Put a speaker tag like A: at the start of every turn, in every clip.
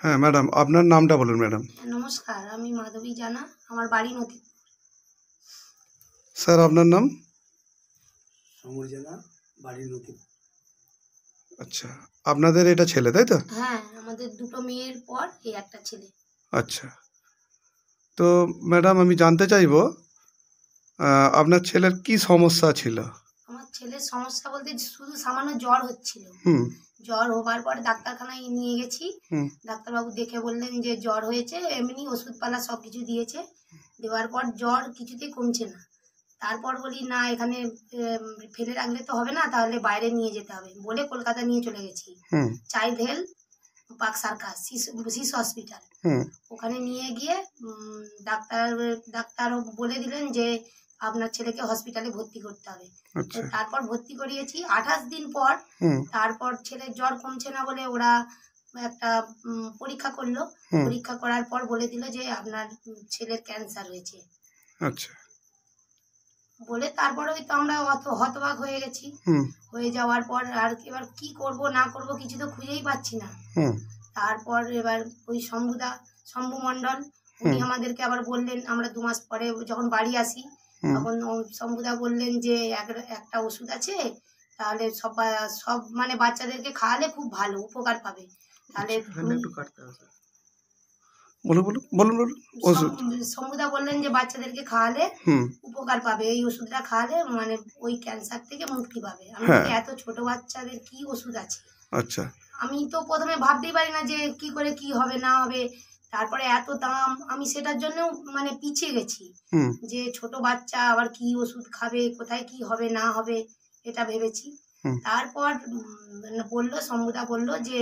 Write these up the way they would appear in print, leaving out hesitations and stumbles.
A: হ্যাঁ ম্যাডাম, আপনার নামটা বলুন ম্যাডাম।
B: নমস্কার, আমি মাধবী জানা, আমার বাড়ি নদী।
A: স্যার আপনার নাম?
C: সমর জানা, বাড়ি নদী।
A: আচ্ছা, আপনাদের এটা ছেলে তাই তো?
B: হ্যাঁ, আমাদের দুটো মেয়ের পর এই একটা ছেলে।
A: আচ্ছা, তো ম্যাডাম আমি জানতে চাইবো আপনার ছেলের কি সমস্যা ছিল?
B: আমার ছেলের সমস্যা বলতে শুধু সামান্য জ্বর হচ্ছিল। জ্বর হবার পর ডাক্তারখানায় নিয়ে গেছি। ডাক্তারবাবু দেখে বললেন যে জ্বর হয়েছে, এমনি ওষুধপালা সব কিছু দিয়েছে। দেওয়ার পর জ্বর কিছুতেই কমছে না। তারপর বলি না, এখানে ফেলে রাখলে তো হবে না, তাহলে বাইরে নিয়ে যেতে হবে বলে কলকাতা নিয়ে চলে গেছি। চাইল্ড হেলথ পার্ক সার্কাস শিশু হসপিটাল, ওখানে নিয়ে গিয়ে ডাক্তার বলে দিলেন যে আপনার ছেলেকে হসপিটালে ভর্তি করতে হবে। তারপর ভর্তি করিয়েছি। 28 দিন পর তারপর ছেলের জ্বর কমছে না বলে ওরা একটা পরীক্ষা করলো। পরীক্ষা করার পর বলে দিল যে আপনার ছেলের ক্যান্সার হয়েছে।
A: আচ্ছা,
B: বলে তারপরে ওই তো আমরা হতবাক হয়ে গেছি। হয়ে যাওয়ার পর আর এবার কি করব না করব কিছু তো খুঁজেই পাচ্ছি না। তারপর এবার ওই শম্ভু মণ্ডল উনি আমাদেরকে আবার বললেন, আমরা 2 মাস পরে যখন বাড়ি আসি তখন শম্ভুদা বললেন যে একটা ওষুধ আছে, তাহলে সব মানে বাচ্চাদেরকে খাওয়ালে খুব ভালো উপকার পাবে। তাহলে শম্ভুদা বললেন যে বাচ্চাদেরকে খাওয়ালে উপকার পাবে, এই ওষুধটা খাওয়ালে মানে ওই ক্যান্সার থেকে মুক্তি পাবে। আমি এত ছোট বাচ্চাদের কি ওষুধ আছে।
A: আচ্ছা,
B: আমি তো প্রথমে ভাবতেই পারি না যে কি করে কি হবে না হবে। তারপরে এত দাম, আমি সেটার জন্য মানে পিছিয়ে গেছি যে ছোট বাচ্চা আবার কি ওষুধ খাবে, কোথায় কি হবে না হবে এটা ভেবেছি। তারপর বললো শম্ভুদা বললো যে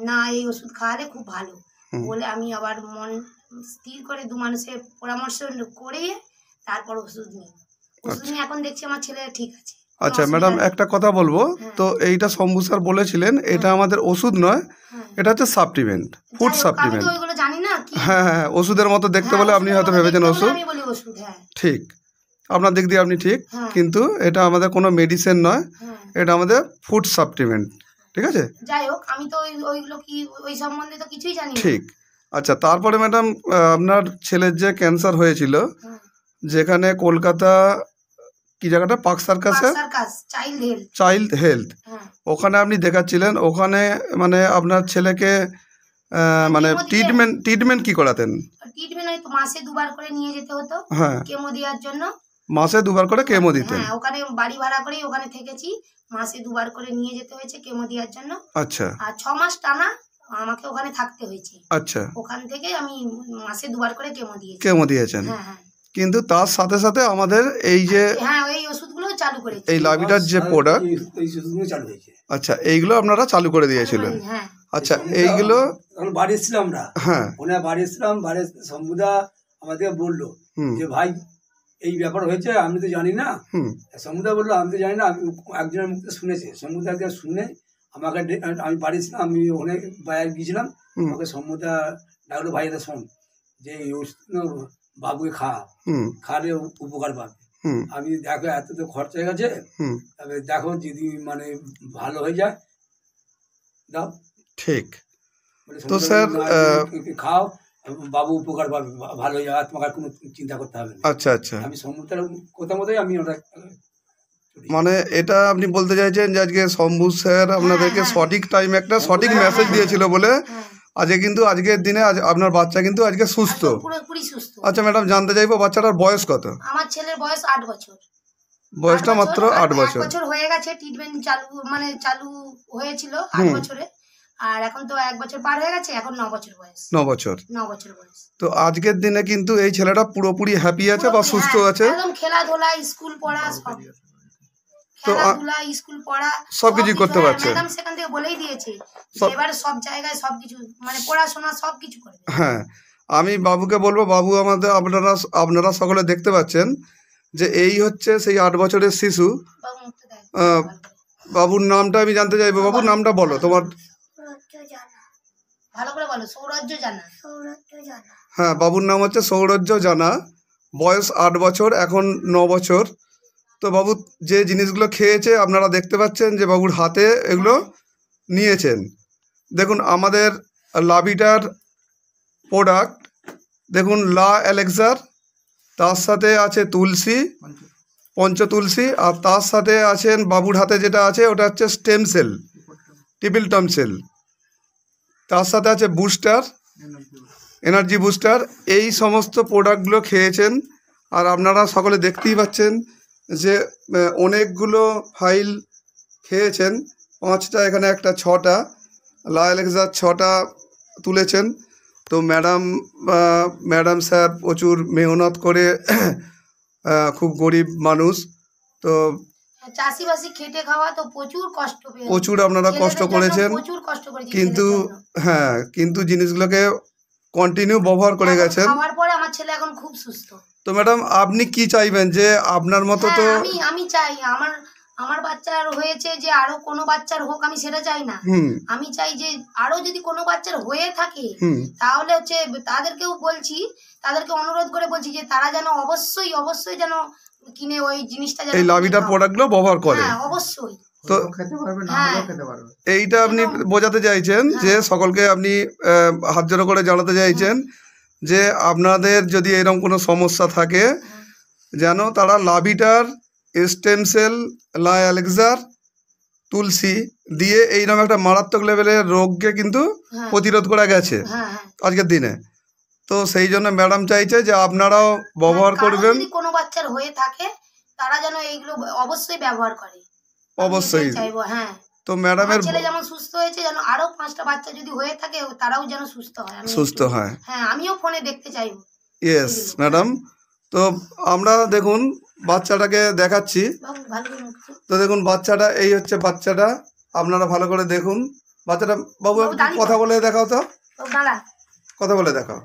B: না, এই ওষুধ খাওয়ালে খুব ভালো বলে আমি আবার মন স্থির করে 2 মানুষের পরামর্শ করে তারপর ওষুধ নিই। ওষুধ নিয়ে এখন দেখছি আমার ছেলে ঠিক আছে।
A: আচ্ছা ম্যাডাম, একটা কথা বলবো তো, এইটা শম্ভু স্যার বলেছিলেন এটা আমাদের ওষুধ নয়, এটা হচ্ছে সাপ্লিমেন্ট, ফুড সাপ্লিমেন্ট। হ্যাঁ হ্যাঁ, ওষুধের মতো দেখতে বলে আপনি হয়তো ভেবেছেন ওষুধ। ঠিক, আপনার দিক দিয়ে আপনি ঠিক, কিন্তু এটা আমাদের কোনো মেডিসিন নয়, এটা আমাদের ফুড সাপ্লিমেন্ট। ঠিক আছে,
B: যাই হোক, আমি তো ওইগুলো কি ওই সম্বন্ধে তো কিছুই জানি না।
A: ঠিক। আচ্ছা, তারপরে ম্যাডাম আপনার ছেলের যে ক্যান্সার হয়েছিল, যেখানে কলকাতা কি জায়গাটা, পার্ক সার্কাসে চাইল্ড হেলথ, ওখানে আপনি দেখাচ্ছিলেন। ওখানে মানে আপনার ছেলেকে মানে ট্রিটমেন্ট কি করাতেন?
B: ট্রিটমেন্ট ওই মাসে 2 বার করে নিয়ে যেতে হতো কেমো দেওয়ার জন্য।
A: মাসে 2 বার করে কেমো দিতেন?
B: হ্যাঁ, ওখানে বাড়ি ভাড়া করে ওখানে থেকেছি, মাসে 2 বার করে নিয়ে যেতে হয়েছে কেমো দেওয়ার জন্য।
A: আচ্ছা,
B: আর 6 মাস টানা আমাকে ওখানে থাকতে হয়েছে।
A: আচ্ছা,
B: ওখান থেকে আমি মাসে 2 বার করে
A: কেমো দিয়েছেন।
B: হ্যাঁ হ্যাঁ,
A: কিন্তু তার সাথে সাথে আমাদের এই যে
B: এই ওষুধগুলো চালু করেছি,
A: এই লাভিটার যে প্রোডাক্ট, আচ্ছা এইগুলো আপনারা চালু করে দিয়েছিলেন। আচ্ছা, এইগুলো
C: বাড়ি এসেছিলাম আমরা। হ্যাঁ, ওনার বাড়ি এসেছিলাম। বাড়ি শম্ভুদা আমাদেরকে বললো যে ভাই এই ব্যাপার হয়েছে, আমি তো জানি না। শম্ভুদা বললো আমি তো জানি না, আমি একজনের মুখে শুনেছি। শম্ভুদাকে শুনে আমাকে আমি বাড়ি ছিলাম, আমি ওখানে বাইরে গিয়েছিলাম। আমাকে শম্ভুদা ডাকলো, ভাই এটা শোন যে এই ওষুধ বাবুকে খাওয়ালে উপকার পাবে। আমি দেখো এত তো খরচা হয়ে গেছে, তবে দেখো যদি মানে ভালো হয়ে যায় দাও।
A: ঠিক, তো স্যার
C: খাও, বাবু উপকার পাবে, ভালো হয়ে যাবে, তোমাকে কোনো চিন্তা করতে হবে না।
A: আচ্ছা আচ্ছা,
C: আমি সমুদ্রের কথা মতোই আমি ওটা
A: মানে এটা আপনি বলতে চাইছেন যে আজকে শম্ভু স্যার আপনাদেরকে সঠিক টাইমে একটা সঠিক মেসেজ দিয়েছিল বলে আজকে কিন্তু আজকের দিনে আপনার বাচ্চা কিন্তু আজকে সুস্থ,
B: পুরোপুরি সুস্থ।
A: আচ্ছা ম্যাডাম, জানতে চাইবো বাচ্চাটার বয়স কত?
B: আমার ছেলের বয়স 8 বছর।
A: বয়সটা মাত্র 8 বছর।
B: 1 বছর হয়ে গেছে, ট্রিটমেন্ট চালু হয়েছিল 8 বছরে, আর এখন তো 1 বছর পার হয়ে গেছে, এখন 9 বছর বয়স।
A: 9 বছর।
B: বয়স।
A: তো আজকের দিনে কিন্তু এই ছেলেটা পুরোপুরি হ্যাপি আছে বা সুস্থ আছে,
B: একদম খেলাধুলা, স্কুল পড়া, সব খেলাধুলা, স্কুল পড়া
A: সবকিছু করতে পারছে।
B: ম্যাডাম সেখান থেকে বলেই দিয়েছে এবারে সব জায়গায় সবকিছু মানে পড়াশোনা সবকিছু করবে।
A: হ্যাঁ, আমি বাবুকে বলবো, বাবু আমাদের আপনারা সকলে দেখতে পাচ্ছেন যে এই হচ্ছে সেই 8 বছরের শিশু। বাবুর নামটা আমি জানতে চাইবো, বাবুর নামটা বলো তোমার।
B: ভালো করে বলো। সৌরজ্য জানা।
A: হ্যাঁ, বাবুর নাম হচ্ছে সৌরজ্য জানা, বয়স 8 বছর, এখন 9 বছর। তো বাবু যে জিনিসগুলো খেয়েছে আপনারা দেখতে পাচ্ছেন যে বাবুর হাতে এগুলো নিয়েছেন। দেখুন, আমাদের লাভিটার প্রোডাক্ট দেখুন, লা এলেক্সার, তার সাথে আছে তুলসী, পঞ্চতুলসী, আর তার সাথে আছেন বাবুর হাতে যেটা আছে ওটা হচ্ছে stem cell, triple tom cell, তার সাথে আছে বুস্টার, এনার্জি বুস্টার। এই সমস্ত প্রোডাক্টগুলো খেয়েছেন। আর আপনারা সকলে দেখতেই পাচ্ছেন যে অনেকগুলো ফাইল খেয়েছেন, 5টা, এখানে একটা 6টা, লা এলেক্সার 6টা তুলেছেন। তো ম্যাডাম স্যার প্রচুর মেহনত করে, খুব গরিব মানুষ, তো
B: চাষিবাসি খেটে খাওয়া, তো প্রচুর কষ্ট পেয়েছে,
A: প্রচুর আপনারা কষ্ট করেছেন,
B: প্রচুর কষ্ট করেছি,
A: কিন্তু হ্যাঁ, কিন্তু জিনিসগুলোকে কন্টিনিউ ব্যবহার করে গেছেন।
B: খাওয়ার পরে আমার ছেলে এখন খুব সুস্থ।
A: তো ম্যাডাম আপনি কি চাইবেন যে আপনার মতো, তো
B: আমি চাই আমার বাচ্চার হয়েছে যে আরো কোনো বাচ্চার হোক, আমি সেটা চাই না। আমি চাই যে আরো যদি কোনো বাচ্চার হয়ে থাকে তাহলে হচ্ছে তাদেরকেও বলছি, তাদেরকে অনুরোধ করে বলছি যে তারা যেন অবশ্যই যেন কিনে ওই জিনিসটা,
A: এই লাভিটার প্রোডাক্টগুলো ব্যবহার করে।
B: হ্যাঁ, অবশ্যই।
A: তো খেতে পারবে, না হলেও খেতে পারবে, এইটা আপনি বোঝাতে চাইছেন যে সকলকে আপনি হাত জোড়ো করে জানাতে চাইছেন যে আপনাদের যদি এরকম কোনো সমস্যা থাকে যেন তারা লাভিটার, স্টেম সেল, লা এলেক্সার, তুলসী দিয়ে এইরকম একটা মারাত্মক লেভেলের রোগকে কিন্তু প্রতিরোধ করা গেছে আজকের দিনে। তো সেই জন্য ম্যাডাম চাইছে যে আপনারাও ব্যবহার করবেন।
B: যদি কোনো বাচ্চার হয়ে থাকে তারা যেন এইগুলো অবশ্যই ব্যবহার করে,
A: অবশ্যই
B: চাইবো। হ্যাঁ,
A: তো ম্যাডামের
B: ছেলে যেমন সুস্থ হয়েছে, যেন আরো 5টা বাচ্চা যদি হয়ে থাকে তারাও যেন সুস্থ হয়। হ্যাঁ, আমিও ফোনে দেখতে চাইবো।
A: Yes madam. তো আমরা দেখুন বাচ্চাটাকে দেখাচ্ছি। তো দেখুন বাচ্চাটা, এই হচ্ছে বাচ্চাটা, আপনারা ভালো করে দেখুন বাচ্চাটা। বাবু কথা বলে দেখাও তো, কথা বলে দেখাও।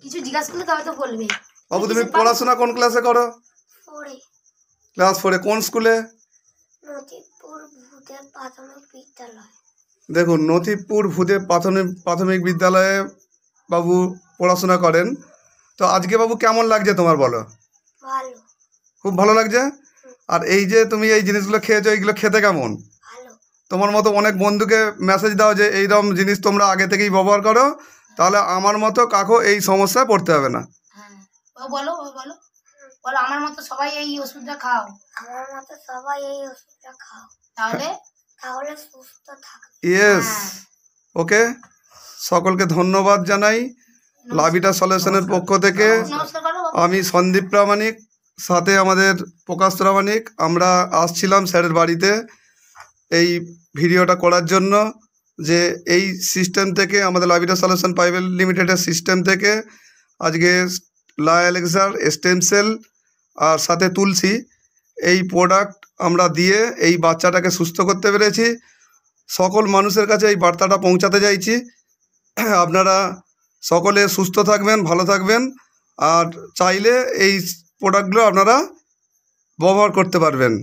B: কিছু জিজ্ঞাসা করলে তবে তো বলবে।
A: বাবু তুমি পড়াশোনা কোন ক্লাসে করো? ক্লাস 4। কোন স্কুলে? দেখুন, নথিপুর ভূদেব প্রাথমিক বিদ্যালয়ে বাবু পড়াশোনা করেন। তো আজকে বাবু কেমন লাগছে তোমার, বলো? খুব ভালো লাগছে। আর এই যে তুমি এই জিনিসগুলো খেয়েছো, এইগুলো খেতে কেমন? তোমার মতো অনেক বন্ধুকে মেসেজ দাও যে এইরকম জিনিস তোমরা আগে থেকেই ব্যবহার করো, তাহলে আমার মতো কাকু এই সমস্যায় পড়তে হবে না।
B: বলো বলো বলো, আমার মতো সবাই এই ওষুধটা খাও, আমার মতো সবাই এই ওষুধটা খাও, তাহলে সুস্থ থাকবে।
A: ইয়েস, ওকে। সকলকে ধন্যবাদ জানাই লাভিটা সলিউশনের পক্ষ থেকে। আমি সন্দীপ প্রামাণিক, সাথে আমাদের প্রকাশ প্রামাণিক। আমরা আসছিলাম স্যারের বাড়িতে এই ভিডিওটা করার জন্য, যে এই সিস্টেম থেকে, আমাদের লাভিটা সলিউশন প্রাইভেট লিমিটেডের সিস্টেম থেকে আজকে লা এলেক্সার, স্টেম সেল আর সাথে তুলসী, এই প্রোডাক্ট আমরা দিয়ে এই বাচ্চাটাকে সুস্থ করতে পেরেছি। সকল মানুষের কাছে এই বার্তাটা পৌঁছাতে চাইছি। আপনারা সকলে সুস্থ থাকবেন, ভালো থাকবেন, আর চাইলে এই প্রোডাক্টগুলো আপনারা ব্যবহার করতে পারবেন।